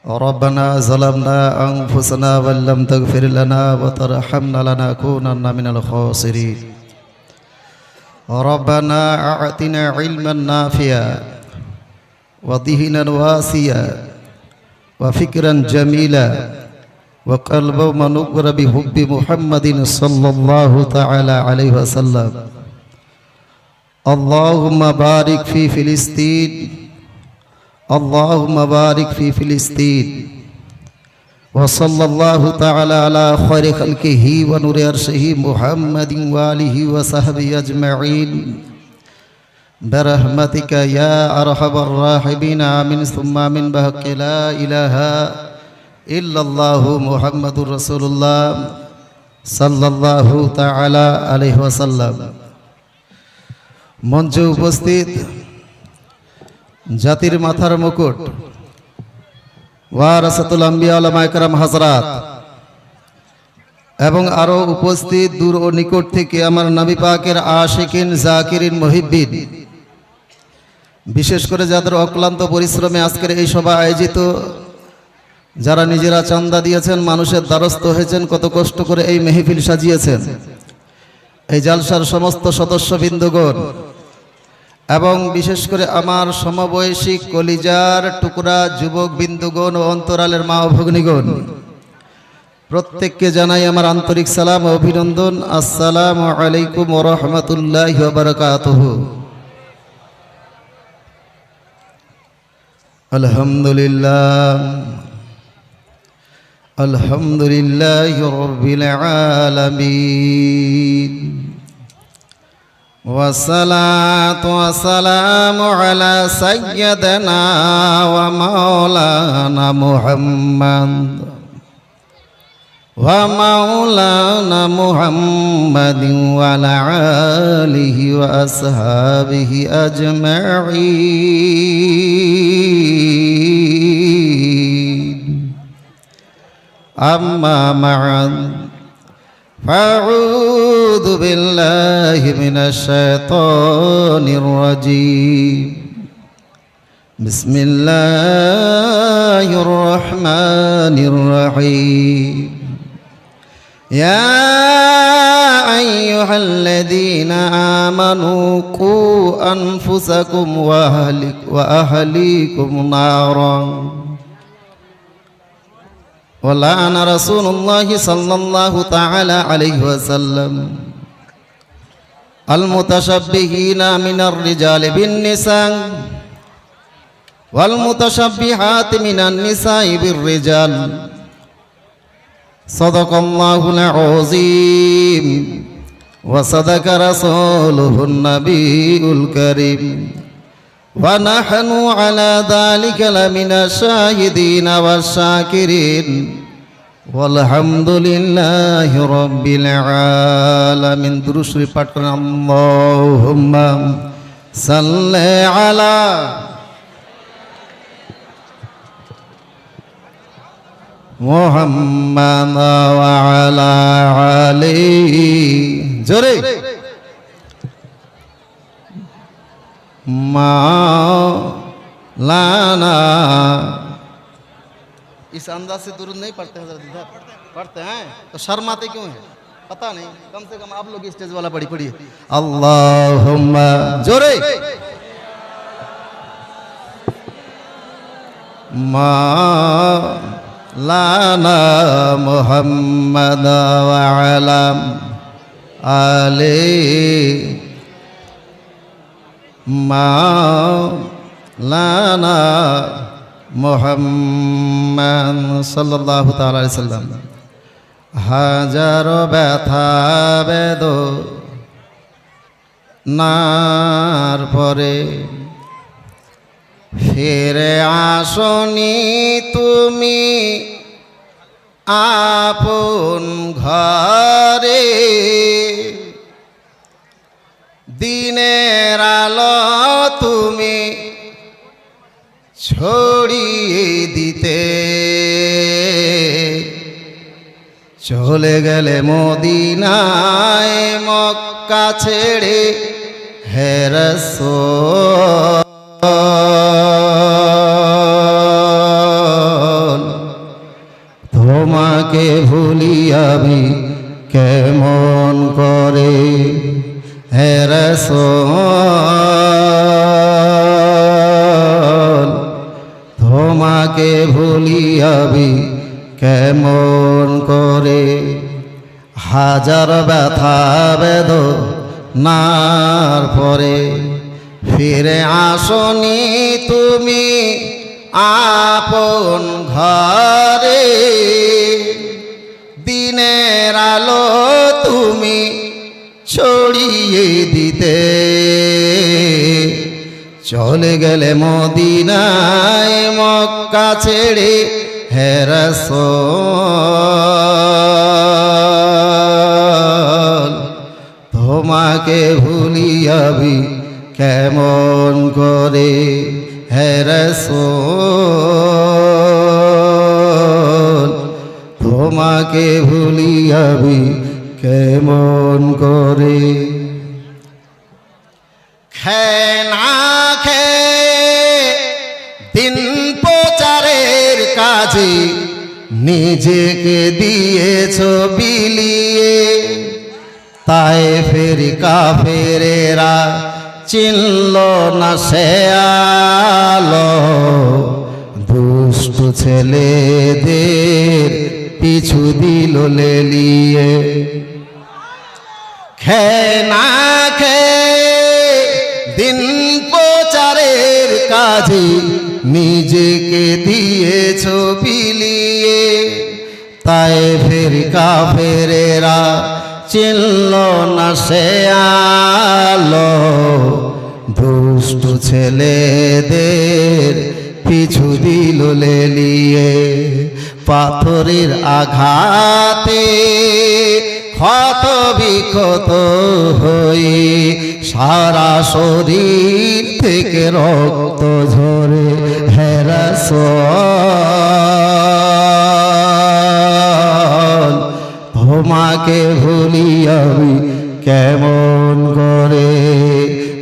ربنا ظلمنا أنفسنا وإن لم تغفر لنا وترحمنا لنكونن من الخاسرين ربنا أعطنا علما نافعا وذهنا واسعا وفكرا جميلا وقلبا منورا بحب محمد صلى الله تعالى عليه وسلم اللهم بارك في فلسطين اللهم بارك في فلسطين وصلى الله تعالى على خير خلقه ونور عرشه محمد وآله وصحبه أجمعين برحمتك يا أرحم الراحمين آمين ثم آمين بحق لا إله إلا الله محمد رسول الله صلى الله تعالى عليه وسلم মঞ্চে উপস্থিত জাতির মাথার মুকুট ওয়ারাসাতুল আম্বিয়া উলামায়ে কেরাম হযরত এবং আরো উপস্থিত দূর ও নিকট থেকে আমার নবী পাকের আশিকিন জাকিরিন মুহিব্বিন বিশেষ করে যাদের অক্লান্ত পরিশ্রমে আজকের এই সভা আয়োজিত যারা নিজেরা চাঁদা দিয়েছেন মানুষের দ্বারস্থ হয়েছেন কত কষ্ট করে এই মেহফিল সাজিয়েছেন এই জালসার সমস্ত সদস্যবৃন্দগণ এবং বিশেষ করে আমার সমবয়সী কলিজার টুকরা যুবক বিন্দুগণ ও অন্তরালের মা ও ভগ্নীগণ প্রত্যেককে জানাই আমার আন্তরিক সালাম ও অভিনন্দন আসসালামু আলাইকুম ওয়া রাহমাতুল্লাহি ওয়া বারাকাতুহু আলহামদুলিল্লাহ আলহামদুলিল্লাহি রাব্বিল আলামিন والصلاة والسلام على سيدنا ومولانا محمد وعلى آله وأصحابه أجمعين أما بعد فأعوذ بالله من الشيطان الرجيم بسم الله الرحمن الرحيم يا أيها الذين آمنوا قوا أنفسكم وأهليكم نارا ولعن رسول الله صلى الله تعالى عليه وسلم المتشبهين من الرجال بالنساء والمتشبهات من النساء بالرجال صدق الله العظيم وصدق رسوله النبي الكريم ونحن على ذلك لمن الشاهدين والشاكرين والحمد لله رب العالمين درود شريف পাঠ করেন আল্লাহুম্মা সাল্লি আলা মুহাম্মাদ ওয়া আলা আলিহি জোরে मौलाना इस अंदाज से दुरूद नहीं पढ़ते हैं इधर पढ़ते हैं तो शर्माते क्यों हैं पता नहीं कम से कम आप लोग स्टेज वाला पढ़िए अल्लाहुम्मा जोरे मौलाना मुहम्मद व अला आलिहि মাওলানা মুহাম্মদ সাল্লাল্লাহু তাআলা আলাইহি সাল্লাম হাজারো ব্যথা বেদনার পরে ফিরে আসনি তুমি আপন ঘরে দিনের আলো তুমি ছড়িয়ে দিতে চলে গেলে মদিনায় মক্কা ছেড়ে হে রাসূল তোমাকে ভুলি আমি কেমন করে হে রাসূল তোমাকে ভুলি আমি কেমন করে হাজার ব্যথা বেদনার পরে ফিরে আসনি তুমি আপন ঘরে দিনের আলো তুমি ছড়িয়ে দিতে চলে গেলে মদিনায় মক্কা ছেড়ে হে রাসূল তোমাকে ভুলি আমি কেমন করে হে রাসূল তোমাকে ভুলি আমি কেমন করে খেয়ে না খেয়ে দিন প্রচারের কাজে নিজেকে দিয়েছ বিলিয়ে তাই ফের কাফেরেরা চিনল না সে আলো দুষ্ট ছেলেদের পিছু দিল লেলিয়ে খেয়ে না খেয়ে দিন প্রচারের কাজে নিজেকে দিয়েছ বিলিয়ে তাই ফের কাফেরেরা চিনল না সে আলো দুষ্ট ছেলেদের পিছু দিল লেলিয়ে পাথরের আঘাতে ক্ষত বিক্ষত হয়ে সারা শরীর থেকে রক্ত ঝরে হে রাসূল তোমাকে ভুলি আমি কেমন করে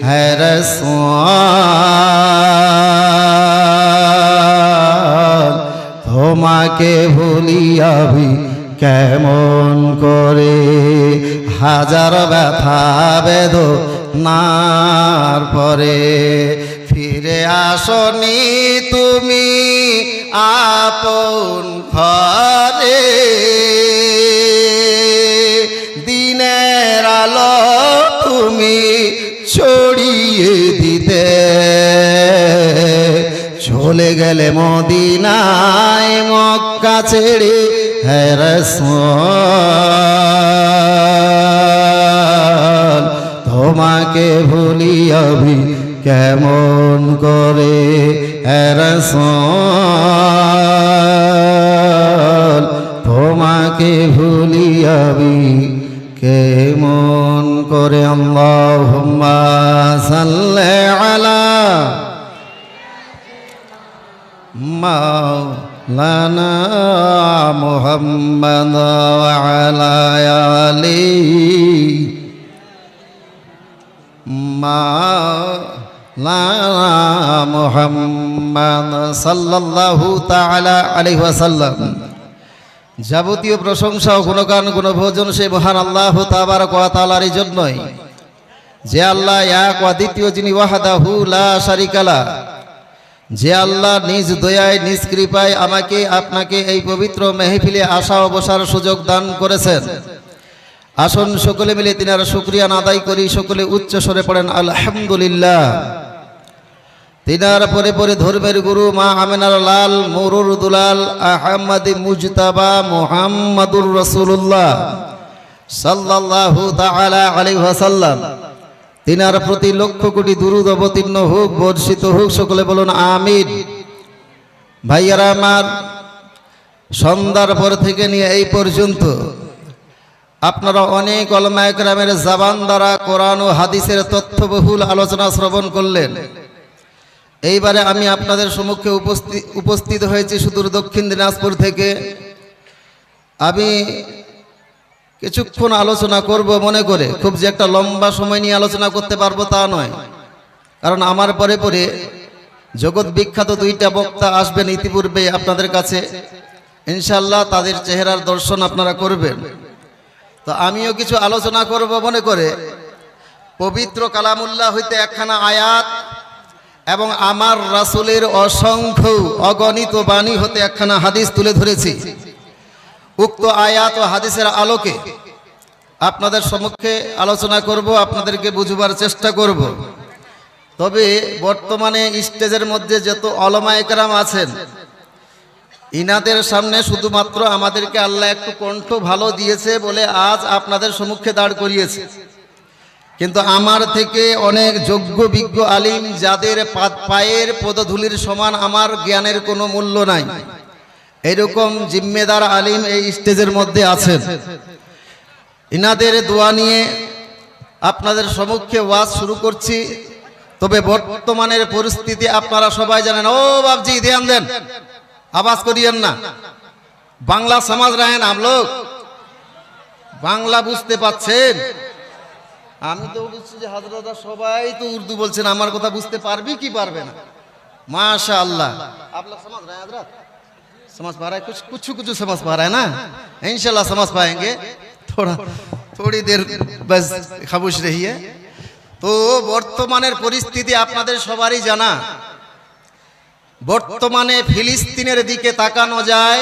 হে রাসূল তোমাকে ভুলি আমি কেমন করে হাজার ব্যথা বেদনার পরে ফিরে আসনি তুমি আপন ঘরে দিনের আলো তুমি ছড়িয়ে দিতে চলে গেলে মদিনায় মক্কা ছেড়ে হে রাসূল তোমাকে ভুলি আমি কেমন করে হে রাসূল তোমাকে ভুলি আমি কেমন করে আল্লাহুম্মা সাল্লি আলা মাওলানা মুহাম্মাদ ওয়া আলা আলিহি মাওলানা মুহাম্মাদ সাল্লাল্লাহু তাআলা আলাইহি ওয়াসাল্লাম যাবতীয় প্রশংসা ও গুণগান গুণভোজন সেই মহান আল্লাহ তাবারক ওয়া তাআলার জন্যই যে আল্লাহ এক অদ্বিতীয় যিনি ওয়াহদাহু লা শারীকা লা যে আল্লাহ নিজ দয়ায় নিজ কৃপায় আমাকে আপনাকে এই পবিত্র মেহফিলে আসা ও বসার সুযোগ দান করেছেন আসুন সকলে মিলে তিনার শুকরিয়া আদায় করি সকলে উচ্চ স্বরে পড়েন আলহামদুলিল্লাহ তিনার পরে পরে ধর্মের গুরু মা আমিনার লাল মুরুর দুলাল আহমদ মুজতাবা মুহাম্মাদুর রাসূলুল্লাহ সাল্লাল্লাহু তাআলা আলাইহি ওয়াসাল্লাম তিনার প্রতি লক্ষ কোটি দুরূদ অবতীর্ণ হোক বর্ষিত হোক সকলে বলুন আমিন ভাইয়ারা আমার সন্ধ্যার পর থেকে নিয়ে এই পর্যন্ত আপনারা অনেক উলামায়ে কেরামের জবান দ্বারা কোরআন ও হাদিসের তথ্যবহুল আলোচনা শ্রবণ করলেন এইবারে আমি আপনাদের সম্মুখে উপস্থিত হয়েছি সুদূর দক্ষিণ দিনাজপুর থেকে আমি কিছুক্ষণ আলোচনা করব মনে করে খুব যে একটা লম্বা সময় নিয়ে আলোচনা করতে পারবো তা নয় কারণ আমার পরে পরে জগৎ বিখ্যাত দুইটা বক্তা আসবেন ইতিপূর্বে আপনাদের কাছে ইনশাআল্লাহ তাদের চেহারার দর্শন আপনারা করবেন। তো আমিও কিছু আলোচনা করব মনে করে পবিত্র কালামুল্লাহ হইতে একখানা আয়াত এবং আমার রাসূলের অসংখ্য অগণিত বাণী হতে একখানা হাদিস তুলে ধরেছি। উক্ত আয়াত ও হাদিসের আলোকে আপনাদের সম্মুখে আলোচনা করব, আপনাদেরকে বুঝবার চেষ্টা করব। তবে বর্তমানে স্টেজের মধ্যে যত উলামায়ে কেরাম আছেন, ইনাদের সামনে শুধুমাত্র আমাদেরকে আল্লাহ একটু কণ্ঠ ভালো দিয়েছে বলে আজ আপনাদের সম্মুখে দাঁড় করিয়েছে, কিন্তু আমার থেকে অনেক যোগ্য বিজ্ঞ আলিম, যাদের পায়ের পদধূলির সমান আমার জ্ঞানের কোনো মূল্য নাই, এরকম জিম্মেদার আলিম এই স্টেজের মধ্যে আছেন। ইনাদের দোয়া নিয়ে আপনাদের সম্মুখে ওয়াজ শুরু করছি। তবে বর্তমানের পরিস্থিতি আপনারা সবাই জানেন। ও বাবজি ধ্যান দেন, আওয়াজ করিয়েন না। বাংলা সমাজ রাহেন আপ লোক, বাংলা বুঝতে পাচ্ছেন? আমি তো বুঝছি যে হাজরাতরা সবাই তো উর্দু বলছেন, আমার কথা বুঝতে পারবি কি পারবে না? माशाअल्लाह आप लोग समझ रहे हैं हजरत? समझ पा रहे हैं? कुछ समझ पा रहे हैं ना? इंशाल्लाह समझ पाएंगे। थोड़ी देर बस खामोश रहिए। तो বর্তমানের পরিস্থিতি আপনাদের সবারই জানা। বর্তমানে ফিলিস্তিনের দিকে তাকানো যায়,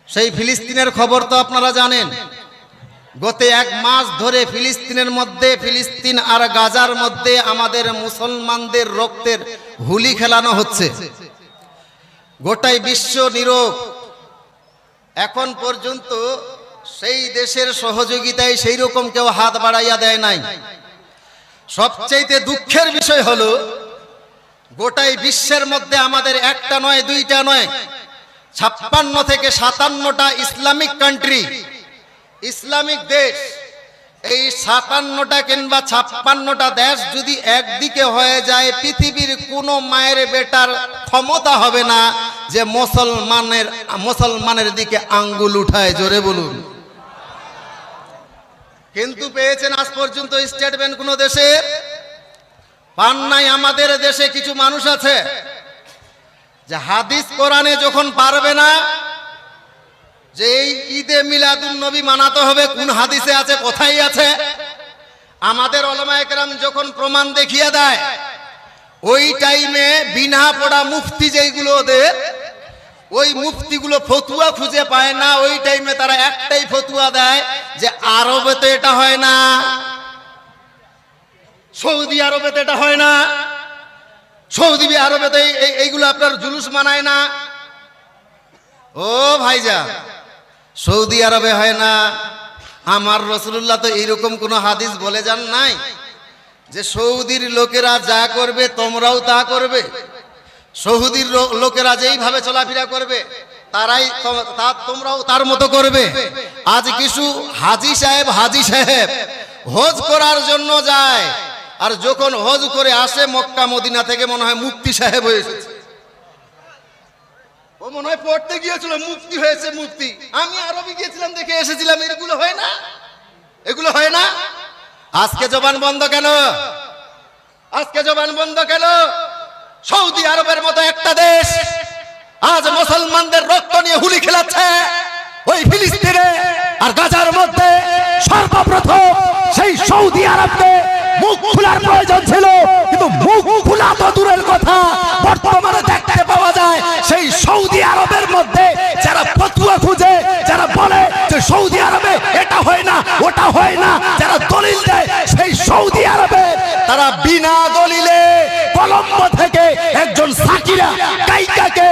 সেই ফিলিস্তিনের খবর তো আপনারা জানেন। গত এক মাস ধরে ফিলিস্তিনের মধ্যে, ফিলিস্তিন আর গাজার মধ্যে আমাদের মুসলমানদের রক্তের হোলি খেলানো হচ্ছে। গোটাই বিশ্ব নীরব। এখন পর্যন্ত সেই দেশের সহযোগিতায় সেই রকম কেউ হাত বাড়াইয়া দেয় নাই। সবচেয়ে দুঃখের বিষয় হলো গোটাই বিশ্বের মধ্যে আমাদের একটা নয়, দুইটা নয়, 56 থেকে 57টা ইসলামিক কান্ট্রি, ইসলামিক দেশ। এই 57টা কিংবা 56টা দেশ যদি একদিকে হয়ে যায়, পৃথিবীর কোনো মায়ের বেটার ক্ষমতা হবে না যে মুসলমানের দিকে আঙ্গুল উঠায়। জোরে বলুন। কিন্তু পেয়েছেন আজ পর্যন্ত স্টেটমেন্ট কোন দেশে পান নাই। আমাদের দেশে কিছু মানুষ আছে যে হাদিস কোরআনে যখন পারবে না যে এই ঈদে মিলাদুন নবী মানাতে হবে, কোন হাদিসে আছে, কোথায় আছে, আমাদের উলামায়ে কেরাম যখন প্রমাণ দেখিয়ে দেয়, ওই টাইমে বিনা পড়া মুফতি যেগুলো ওদের, ওই মুফতিগুলো ফতুয়া খুঁজে পায় না। ওই টাইমে তারা একটাই ফতুয়া দেয় যে আরবে তো এটা হয় না, সৌদি আরবে তো এটা হয় না, সৌদি আরবে তো এইগুলো আপনার জুলুস মানায় না। ও ভাইজা, সৌদি আরবে হয় না, আমার রাসূলুল্লাহ তো এইরকম কোনো হাদিস বলে যান নাই যে সৌদির লোকেরা যা করবে তোমরাও তা করবে, সৌদির লোকেরা যেইভাবে চলাফেরা করবে তোমরাও তার মতো করবে। আজ কিছু হাজি সাহেব হজ করার জন্য যায়, আর যখন হজ করে আসে মক্কা মদিনা থেকে মনে হয় মুফতি সাহেব হয়ে এসেছে। ও মনে হয় পড়তে গিয়েছিল, মুফতি হয়েছে মুফতি। আমি আরবি গিয়েছিলাম, দেখে এসেছিলাম। এগুলো হয় না, এগুলো হয় না। আজকে জবান বন্ধ কেন? আজকে জবান বন্ধ কেন? সৌদি আরবের মতো একটা দেশ আজ মুসলমানদের রক্ত নিয়ে হুলি খেলাচ্ছে। ওই ফিলিস্তিনে আর গাজার মধ্যে সর্বপ্রথম সেই সৌদি আরবকে মুখ খোলার প্রয়োজন ছিল, কিন্তু মুখ খোলা তো দূরের কথা, বর্তমানে দেখতে পাওয়া যায় সেই সৌদি আরবের মধ্যে যারা ফতোয়া খুঁজে, যারা বলে যে সৌদি আরবে এটা হয় না, ওটা হয় না, যারা দলিল দেয়, সেই সৌদি আরবে তারা বিনা দলিলে কলম্বো থেকে একজন সাকিরা গায়িকাকে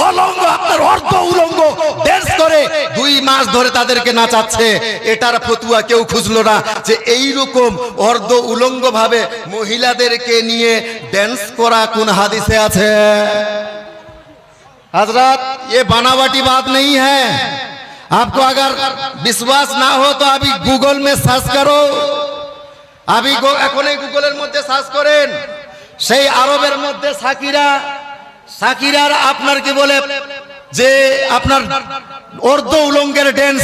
অলঙ্গ, আপনার অর্ধ উলঙ্গ ড্যান্স করে 2 মাস ধরে তাদেরকে নাচাচ্ছে। এটার ফতুয়া কেউ খুঁজলো না যে এইরকম অর্ধ উলঙ্গ ভাবে মহিলাদেরকে নিয়ে ড্যান্স করা কোন হাদিসে আছে? हजरत ये बनावटी बात नहीं है। आपको अगर विश्वास ना हो तो अभी गूगल में सर्च करो, अभी এখনই গুগলের মধ্যে সার্চ করেন। সেই আরবের মধ্যে সাকিরার আপনার কি বলে যে আপনার অর্ধ উলঙ্গের ড্যান্স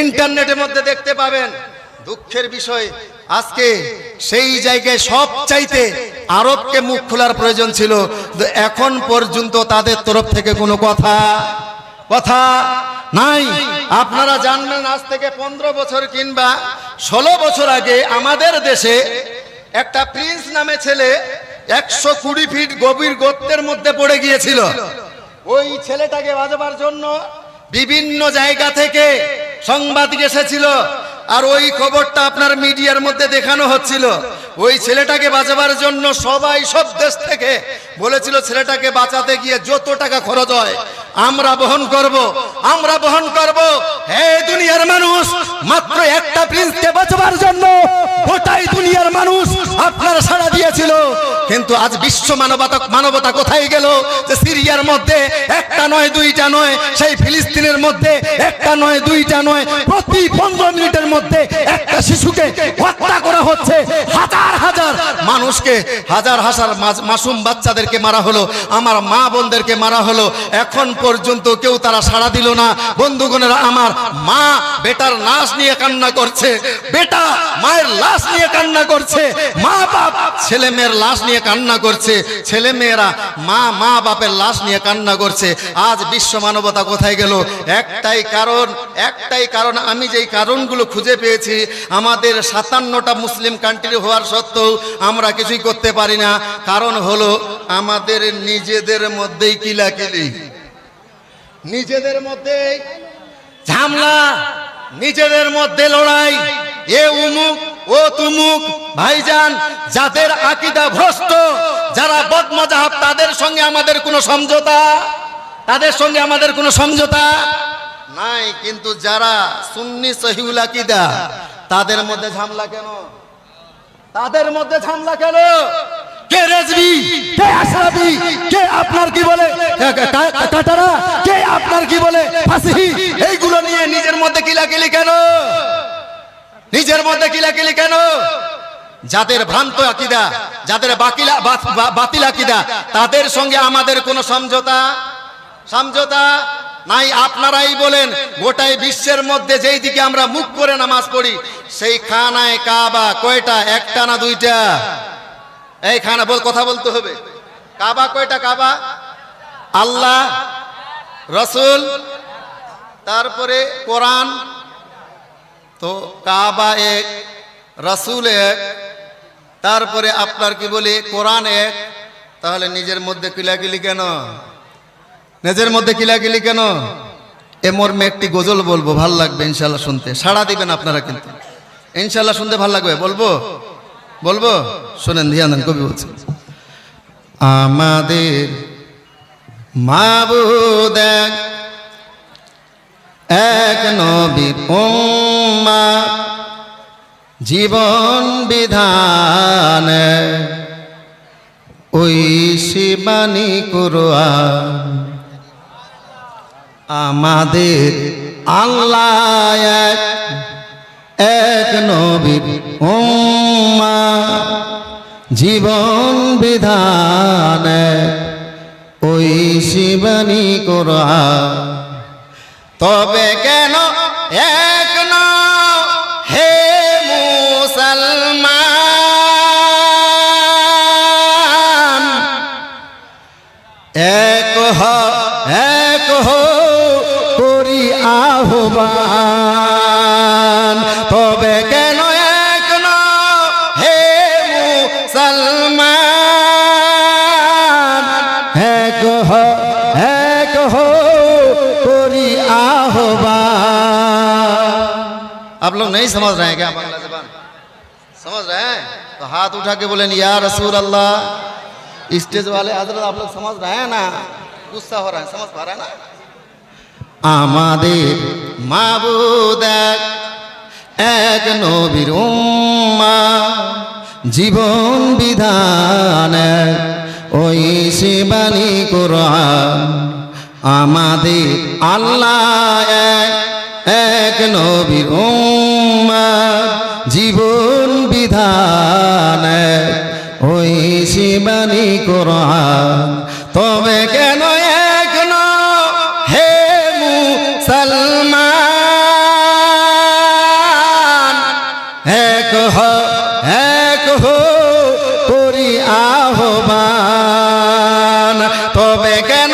ইন্টারনেটের মধ্যে দেখতে পাবেন। দুঃখের বিষয় আজকে সেই জায়গায় সবচাইতে আরবকে মুখ খোলার প্রয়োজন ছিল, এখন পর্যন্ত তাদের তরফ থেকে কোনো কথা কথা নাই। আপনারা জানবেন আজ থেকে 15 বছর কিংবা 16 বছর আগে আমাদের দেশে একটা প্রিন্স নামে ছেলে 120 ফিট গভীর গর্তের মধ্যে পড়ে গিয়েছিল। ওই ছেলেটাকে বাঁচাবার জন্য বিভিন্ন জায়গা থেকে সাংবাদিক এসেছিল, আর ওই খবরটা আপনার মিডিয়ার মধ্যে দেখানো হচ্ছিল। ওই ছেলেটাকে বাঁচাবার জন্য সবাই সব দেশ থেকে বলেছিল ছেলেটাকে বাঁচাতে গিয়ে যত টাকা খরচ হয় আমরা বহন করব, আমরা বহন করব। হে দুনিয়ার মানুষ, মাত্র একটা প্রিন্সকে বাঁচাবার জন্য গোটাই দুনিয়ার মানুষ আপনারা সাড়া দিয়েছিল। কিন্তু আজ বিশ্ব মানবতা কোথায় গেল? যে সিরিয়ার মধ্যে একটা নয় দুইটা নয়, সেই ফিলিস্তিনের মধ্যে একটা নয় দুইটা নয়, প্রতি 15 মিনিটের মধ্যে একটা শিশুকে হত্যা করা হচ্ছে। হাজার হাজার মানুষকে, হাজার হাজার মাসুম বাচ্চাদেরকে মারা হলো, আমার মা বোনদেরকে মারা হলো। এখন পর্যন্ত কেউ তারা সাড়া দিল না। বন্ধুগণেরা আমার, মা বেটার লাশ নিয়ে কান্না করছে, বেটা মায়ের লাশ নিয়ে কান্না করছে, মা বাপ ছেলে মেয়ের লাশ নিয়ে কান্না করছে, ছেলে মেয়েরা মা বাপের লাশ নিয়ে কান্না করছে। আজ বিশ্ব মানবতা কোথায় গেল? একটাই কারণ, আমি যেই কারণগুলো খুঁজে পেয়েছি, আমাদের 57টা মুসলিম কান্ট্রি হওয়ার সত্ত্বেও আমরা কিছুই করতে পারি না। কারণ হলো আমাদের নিজেদের মধ্যেই কিলাকিলি, নিজেদের মধ্যে ঝামেলা, নিজেদের মধ্যে লড়াই, এ উমুক ও তুমুক। ভাইজান, যাদের আকীদা ভ্রষ্ট, যারা বদমজাহাব, তাদের সঙ্গে আমাদের কোনো সমঝোতা, তাদের সঙ্গে আমাদের কোনো সমঝোতা নাই। কিন্তু যারা সুন্নি সহিউল আকীদা, তাদের মধ্যে ঝামেলা কেন? তাদের মধ্যে ঝামেলা কেন? কে রেজবি, কে আশরাফি, কে আপনার কি বলে কাটারা, কে আপনার কি বলে ফাসিহি, এইগুলো নিয়ে নিজের মধ্যে কিলাকিলি কেন? নিজের মধ্যে কিলাকিলি কেন? যাদের ভ্রান্ত আকীদা, যাদের বাতিল আকীদা, তাদের সঙ্গে আমাদের কোনো সমঝোতা নাই। আপনারাই বলেন, গোটাই বিশ্বের মধ্যে যেই দিকে আমরা মুখ করে নামাজ পড়ি, সেই খানায় কাবা কয়টা? একটা না দুইটা? এই খানা কথা বলতে হবে। কাবা কয়টা? কাবা আল্লাহ, রসুল, তারপরে কোরআন। তো কাবা এক, রসুল এক, তারপরে আপনার কি বলে কোরআন এক। তাহলে নিজের মধ্যে কিলাকিলি কেন? নিজের মধ্যে কিলাকিলি কেন? এ মর্মে একটি গজল বলবো, ভাল লাগবে ইনশাল্লাহ শুনতে। সাড়া দিবেন আপনারা কিন্তু, ইনশাল্লাহ শুনতে ভাল লাগবে। বলবো শোনেন, ধ্যান দেন। কবি বলছেন, আমাদের মাবুদ এক নবীর উম্মাহ, জীবন বিধান ওই শিবানী কুরআন। আমাদের আল্লাহ এক নবীর উম্মাহ, জীবন বিধান ওই শিবানী কুরআন। তবে কেন এক নও হে মুসলমান, এক হো করি আহ্বান। তবে কেন এক নও হে মুসলমান, এক হো करी आह्वान। आप लोग नहीं समझ रहे हैं क्या बांग्ला ज़बान? समझ रहे हैं? तो हाथ उठा के बोलें या रसूल अल्लाह। स्टेज वाले हजरत आप लोग समझ रहे हैं ना? गुस्सा हो रहा है, समझ पा रहे हैं ना? आमादेर माबुद एक नबीर उम्माह, जीवन विधान ओई शिबानी कुरआन। আমাদের আল্লাহ এক নবীর উম্মাহ, জীবন বিধান ওই শিবানী কুরআন। তবে কেন এক নও হে মুসলমান, এক হো করি আহ্বান। তবে কেন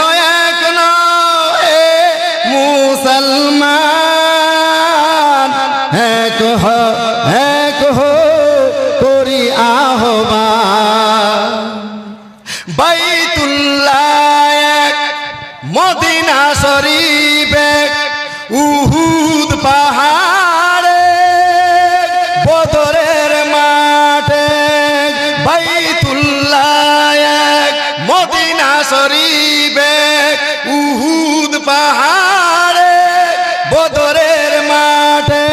মদিনা শরীফে উহুদ পাহাড়ে বদরের মাঠে বাইতুল্লাহ মদিনা শরীফে উহুদ পাহাড়ে বদরের মাঠে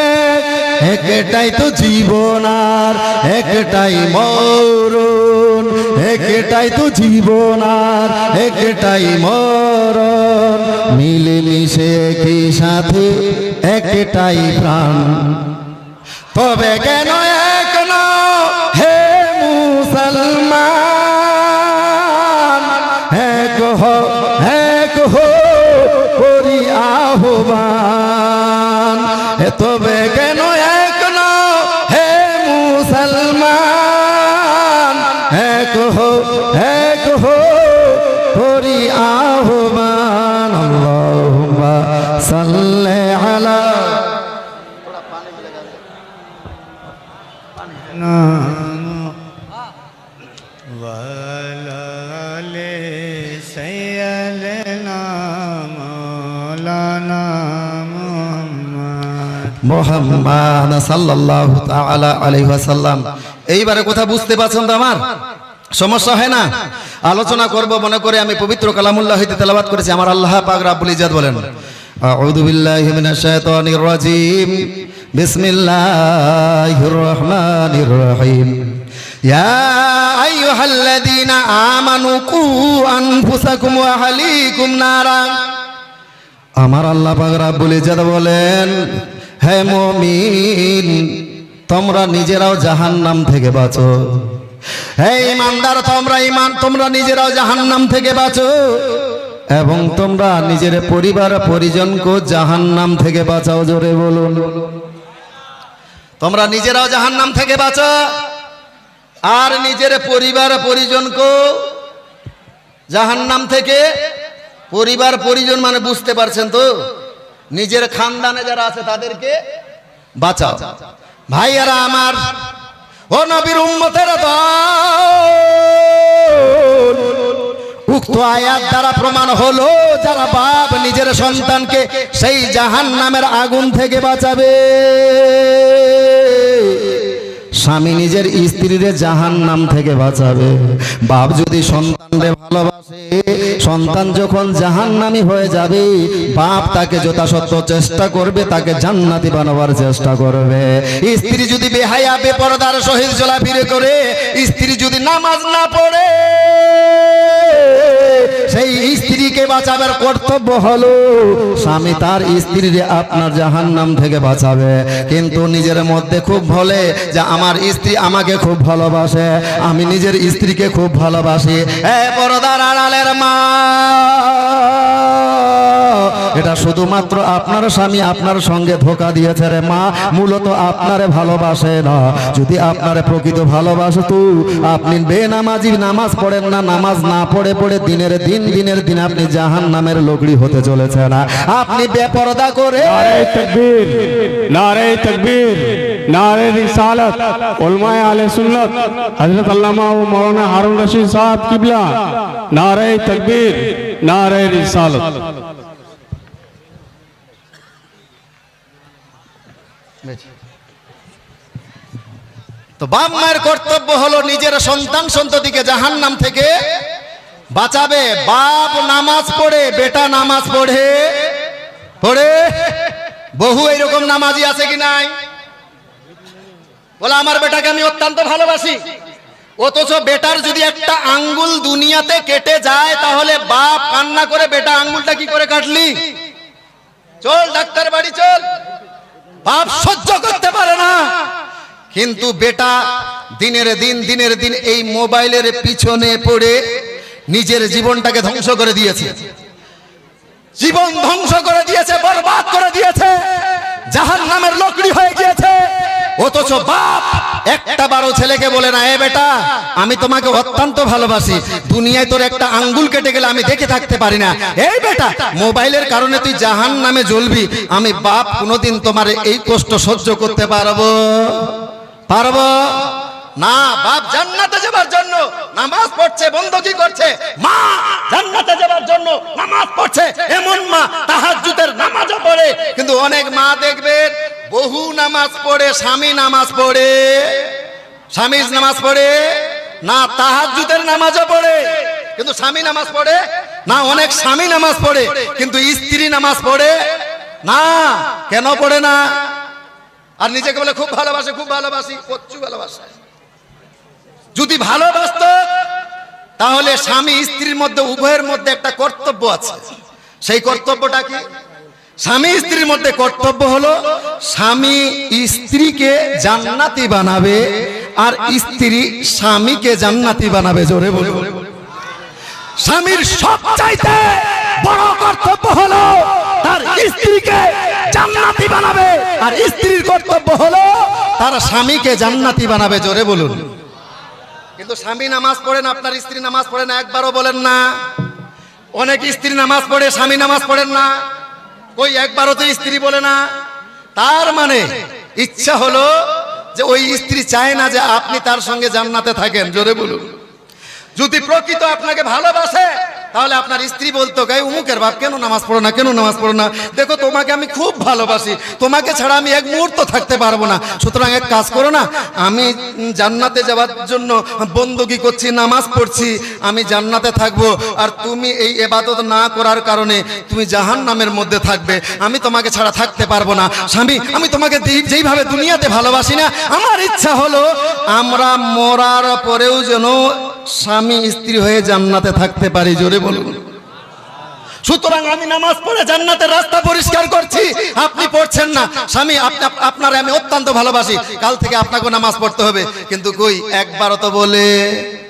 একটাই তো জীবন আর একটাই মরণ একটাই তো জীবন আর একটাই মরণ মিলেমিশে একই সাথে একটাই প্রাণ তবে কেন এক নও হে মুসলমান এক হো করি আহ্বান তবে কেন এক নও হে মুসলমান এক হো করি আহ্বান আল্লাহুম্মা সাল্লি আলা মুহাম্মদ সাল্লাল্লাহু তাআলা আলাইহি ওয়াসাল্লাম। এইবারে কথা বুঝতে পারছেন তো? আমার সমস্যা হয় না? আলোচনা করব মনে করে আমি পবিত্র কালামুল্লাহ হইতে তেলাওয়াত করেছি। আমার আল্লাহ পাক রব্বুল ইজ্জত বলেন, আউযু বিল্লাহি মিনাশ শাইতানির রাজীম, বিসমিল্লাহির রহমানির রহিম। ইয়া আইয়ুহাল্লাযীনা আমানু কু আনফুসাকুম ওয়া আহলিকুম নারা। আমার আল্লাহ পাক রব্বুল ইজ্জত বলেন, হে মুমিন, তোমরা নিজেরাও জাহান্নাম থেকে বাঁচো। হে ঈমানদার, তোমরা নিজেরাও জাহান্নাম থেকে বাঁচো এবং তোমরা নিজের পরিবার পরিজনকে জাহান্নাম থেকে বাঁচাও। জোরে বলুন, তোমরা নিজেরাও জাহান্নাম থেকে বাঁচো আর নিজের পরিবার পরিজনকে জাহান্নাম থেকে। পরিবার পরিজন মানে বুঝতে পারছেন তো? নিজের খানদানে যারা আছে তাদেরকে বাঁচাও। ভাইয়ারা আমার, ও নবীর উম্মতের দল, উক্ত আয়াত দ্বারা প্রমাণ হলো যারা বাপ নিজের সন্তানকে সেই জাহান্নামের আগুন থেকে বাঁচাবে, স্বামী নিজের স্ত্রীর জাহান্নাম থেকে বাঁচাবে। বাপ যদি সন্তানকে ভালোবাসে, সন্তান যখন জাহান্নামী হয়ে যাবে, বাপ তাকে যথাসত্য চেষ্টা করবে, তাকে জান্নাতি বানাবার চেষ্টা করবে। স্ত্রী যদি বেহায়া বেপরদার সহিত চলাফেরা করে, স্ত্রী যদি নামাজ না পড়ে, সেই স্ত্রীকে বাঁচাবার কর্তব্য হলো স্বামী তার স্ত্রীকে আপনার জাহান্নাম থেকে বাঁচাবে। কিন্তু নিজের মধ্যে খুব বলে যে আমার স্ত্রী আমাকে খুব ভালোবাসে, আমি নিজের স্ত্রীকে খুব ভালোবাসি। পর্দার আড়ালের মা, এটা শুধুমাত্র আপনার স্বামী আপনার সঙ্গে ধোঁকা দিয়েছে রে মা, মূলত আপনারে ভালোবাসে না। যদি আপনারে প্রকৃত ভালোবাসতো, আপনি বেনামাজি, নামাজ পড়েন না, নামাজ না পড়ে পড়ে দিনের দিন আপনি জাহান্নামের লোকড়ি হতে চলেছে না। আপনি বেপরদা করে নারে তাকবীর, নারে তাকবীর, নারে রিসালাত, উলমায়ে আহলে সুন্নাত হযরত আল্লামা ও মাওলানা হারুন রশিদ সাহেব কিবলা, নারে তাকবীর, নারে রিসালাত। তো বাপ মায়ের কর্তব্য হলো নিজের সন্তান সন্ততিকে জাহান্নাম থেকে বাঁচাবে। বাপ নামাজ পড়ে, বেটা নামাজ পড়ে বহু এইরকম নামাজি আছে কি নাই? বলে আমার বেটাকে আমি অত্যন্ত ভালোবাসি, অথচ বেটার যদি একটা আঙ্গুল দুনিয়াতে কেটে যায় তাহলে বাপ কান্না করে, বেটা আঙ্গুলটা কি করে কাটলি, চল ডাক্তার বাড়ি চল। বাপ সহ্য করতে পারে না, কিন্তু বেটা দিনের দিন এই মোবাইলের পিছনে পড়ে নিজের জীবনটাকে ধ্বংস করে দিয়েছে, জীবন ধ্বংস করে দিয়েছে, বরবাদ করে দিয়েছে, জাহান্নামের লোকড়ি হয়ে গিয়েছে। অথচ বাপ একটা বারো ছেলেকে বলে না, এ বেটা আমি তোমাকে অত্যন্ত ভালোবাসি, দুনিয়ায় তোর একটা আঙ্গুল কেটে গেলে আমি দেখে থাকতে পারি না, এই বেটা মোবাইলের কারণে তুই জাহান্নামে জ্বলবি, আমি বাপ কোনোদিন তোমার এই কষ্ট সহ্য করতে পারবো? না, বাপ জান্নাতে যাবার জন্য নামাজ পড়ছে, বন্দী করছে, মা জান্নাতে যাবার জন্য নামাজ পড়ছে, এমন মা তাহাজ্জুদের নামাজও পড়ে। কিন্তু অনেক মা দেখবেন বহু নামাজ পড়ে, স্বামী নামাজ পড়ে, স্বামী নামাজ পড়ে না, তাহাজ্জুদের নামাজও পড়ে কিন্তু স্বামী নামাজ পড়ে না। অনেক স্বামী নামাজ পড়ে কিন্তু স্ত্রী নামাজ পড়ে না। কেন পড়ে না? আর নিজেকে বলে খুব ভালোবাসে, খুব ভালোবাসি, কচ্ছু ভালোবাসে। যদি ভালোবাসত তাহলে স্বামী স্ত্রীর মধ্যে, উভয়ের মধ্যে একটা কর্তব্য আছে। সেই কর্তব্যটা কি? স্বামী স্ত্রীর মধ্যে কর্তব্য হলো স্বামী স্ত্রীকে জান্নাতি বানাবে আর স্ত্রী স্বামীকে জান্নাতি বানাবে। জোরে বলুন। স্বামীর সবচাইতে বড় কর্তব্য হলো তার স্ত্রীকে জান্নাতি বানাবে আর স্ত্রীর কর্তব্য হলো তার স্বামীকে জান্নাতি বানাবে। জোরে বলুন। কিন্তু স্বামী নামাজ পড়েন, আপনার স্ত্রী নামাজ পড়ে না, একবারও বলেন না। অনেক স্ত্রী নামাজ পড়ে, স্বামী নামাজ পড়েন না, ওই একবারও তো স্ত্রী বলে না। তার মানে ইচ্ছা হলো যে ওই স্ত্রী চায় না যে আপনি তার সঙ্গে জান্নাতে থাকেন। জোরে বলুন। যদি প্রকৃত আপনাকে ভালোবাসে তাহলে আপনার স্ত্রী বলতো, গায়ে উমুকের বাপ কেন নামাজ পড়ো না, কেন নামাজ পড়ো না, দেখো তোমাকে আমি খুব ভালোবাসি, তোমাকে ছাড়া আমি এক মুহূর্ত থাকতে পারবো না, সুতরাং এক কাজ করো না, আমি জান্নাতে যাওয়ার জন্য বন্দী করছি, নামাজ পড়ছি, আমি জান্নাতে থাকবো, আর তুমি এই ইবাদত না করার কারণে তুমি জাহান্নামের মধ্যে থাকবে, আমি তোমাকে ছাড়া থাকতে পারবো না। স্বামী, আমি তোমাকে যেইভাবে দুনিয়াতে ভালোবাসি না, আমার ইচ্ছা হলো আমরা মরার পরেও যেন স্বামী স্ত্রী হয়ে জান্নাতে থাকতে পারি। জোরে বলুন। সুতরাং আমি নামাজ পড়ে জান্নাতের রাস্তা পরিষ্কার করছি, আপনি পড়ছেন না। স্বামী, আপনার আমি অত্যন্ত ভালোবাসি, কাল থেকে আপনাকে নামাজ পড়তে হবে, কিন্তু কই একবারও তো